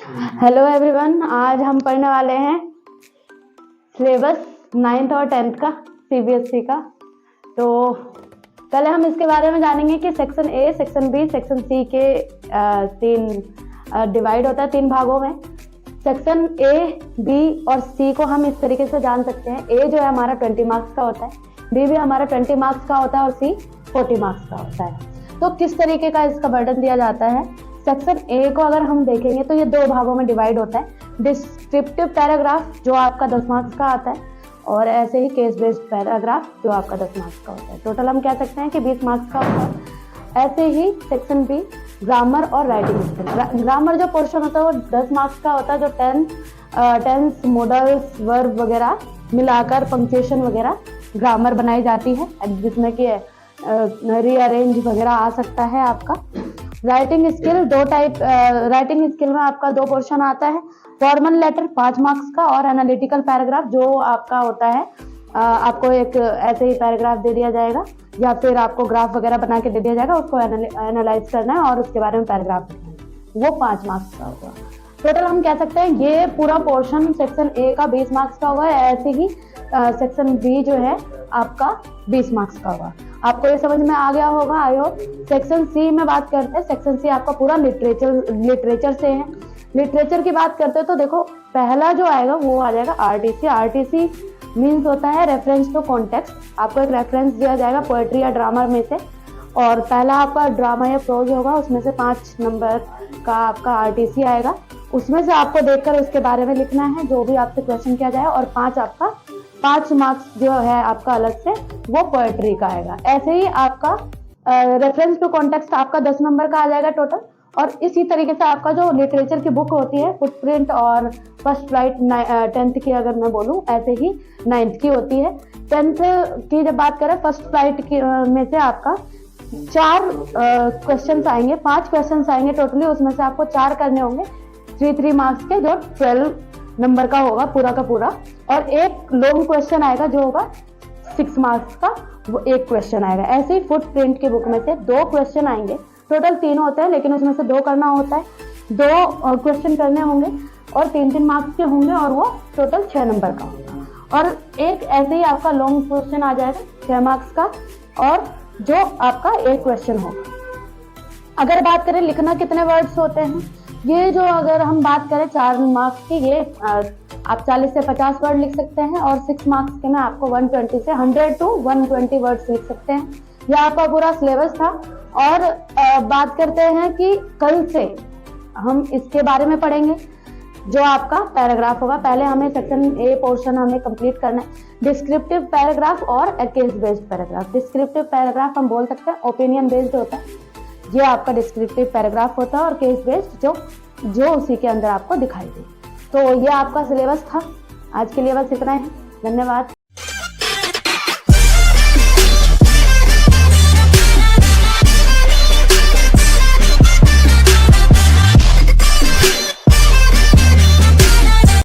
Hello everyone, आज हम पढ़ने वाले हैं सिलेबस 9th और 10th का सीबीएसई का। तो पहले हम इसके बारे में जानेंगे कि section A, section B, section C के तीन डिवाइड होता है 3 भागों में। सेक्शन ए, बी और सी को हम इस तरीके से जान सकते हैं। ए जो है हमारा 20 मार्क्स का होता है, बी भी हमारा 20 मार्क्स का होता है और सी 40 मार्क्स का होता है। तो किस तरीके का इसका बर्डन दिया जाता है? सेक्शन ए को अगर हम देखेंगे तो ये 2 भागों में डिवाइड होता है। डिस्क्रिप्टिव पैराग्राफ जो आपका 10 मार्क्स का आता है और ऐसे ही केस बेस्ड पैराग्राफ जो आपका 10 मार्क्स का होता है। टोटल हम कह सकते हैं कि 20 मार्क्स का होता है। ऐसे ही सेक्शन बी ग्रामर और राइटिंग स्किल। ग्रामर जो पोर्शन होता है वो 10 मार्क्स का होता है, जो टेंस, मॉडल्स, वर्ब वगैरह मिलाकर पंक्चुएशन वगैरह ग्रामर बनाई जाती है, जिसमें कि रीअरेंज वगैरह आ सकता है आपका। Writing skill 2 type, writing skill में आपका 2 पोर्शन आता है। फॉर्मल लेटर 5 मार्क्स का और एनालिटिकल पैराग्राफ जो आपका होता है, आपको एक ऐसे ही पैराग्राफ दे दिया जाएगा या फिर आपको ग्राफ वगैरह बना के दे दिया जाएगा, उसको एनालाइज करना है और उसके बारे में पैराग्राफ लिखना है, वो 5 मार्क्स का होगा। टोटल हम कह सकते हैं ये पूरा पोर्शन सेक्शन ए का 20 मार्क्स का होगा। ऐसे ही सेक्शन बी जो है आपका 20 मार्क्स का होगा। आपको ये समझ में आ गया होगा आई होप। सेक्शन सी में बात करते हैं। सेक्शन सी आपका पूरा लिटरेचर से है। लिटरेचर की बात करते हैं तो देखो, पहला जो आएगा वो आ जाएगा आरटीसी। आरटीसी मीन्स होता है रेफरेंस टू कॉन्टेक्स्ट। आपको एक रेफरेंस दिया जाएगा पोएट्री या ड्रामा में से, और पहला आपका ड्रामा या प्रोज होगा, उसमें से 5 नंबर का आपका आरटीसी आएगा। उसमें से आपको देखकर उसके बारे में लिखना है जो भी आपसे क्वेश्चन किया जाए, और 5 मार्क्स जो है आपका अलग से वो पोएट्री का आएगा। ऐसे ही आपका रेफरेंस टू कॉन्टेक्स्ट आपका 10 नंबर का आ जाएगा टोटल। और इसी तरीके से आपका जो लिटरेचर की बुक होती है, फुटप्रिंट और फर्स्ट राइट 10th की अगर मैं बोलूँ, ऐसे ही 9th की होती है। 10th की जब बात करें, फर्स्ट राइट की में से आपका 4 क्वेश्चन आएंगे, 5 क्वेश्चन आएंगे टोटली। उसमें से आपको 4 करने होंगे 3 मार्क्स के, जो 12 नंबर का होगा पूरा का पूरा। और एक लॉन्ग क्वेश्चन आएगा जो होगा 6 मार्क्स का, वो एक क्वेश्चन आएगा। ऐसे ही फुटप्रिंट की बुक में से 2 क्वेश्चन आएंगे। टोटल 3 होते हैं, लेकिन उसमें से 2 करना होता है। 2 क्वेश्चन करने होंगे और 3 मार्क्स के होंगे, और वो टोटल 6 नंबर का होगा। और एक ऐसे ही आपका लॉन्ग क्वेश्चन आ जाएगा 6 मार्क्स का, और जो आपका एक क्वेश्चन होगा। अगर बात करें लिखना कितने वर्ड्स होते हैं, ये जो अगर हम बात करें 4 मार्क्स की, ये आप 40 से 50 वर्ड लिख सकते हैं, और 6 मार्क्स के में आपको 120 से 100 to 120 वर्ड्स लिख सकते हैं। यह आपका पूरा सिलेबस था। और बात करते हैं कि कल से हम इसके बारे में पढ़ेंगे जो आपका पैराग्राफ होगा। पहले हमें सेक्शन ए पोर्शन हमें कंप्लीट करना है। डिस्क्रिप्टिव पैराग्राफ और case based paragraph. Descriptive paragraph हम बोल सकते हैं ओपिनियन बेस्ड होता है, ये आपका डिस्क्रिप्टिव पैराग्राफ होता है, और केस बेस्ड जो उसी के अंदर आपको दिखाई दे। तो ये आपका सिलेबस था। आज के लिए बस इतना ही। धन्यवाद।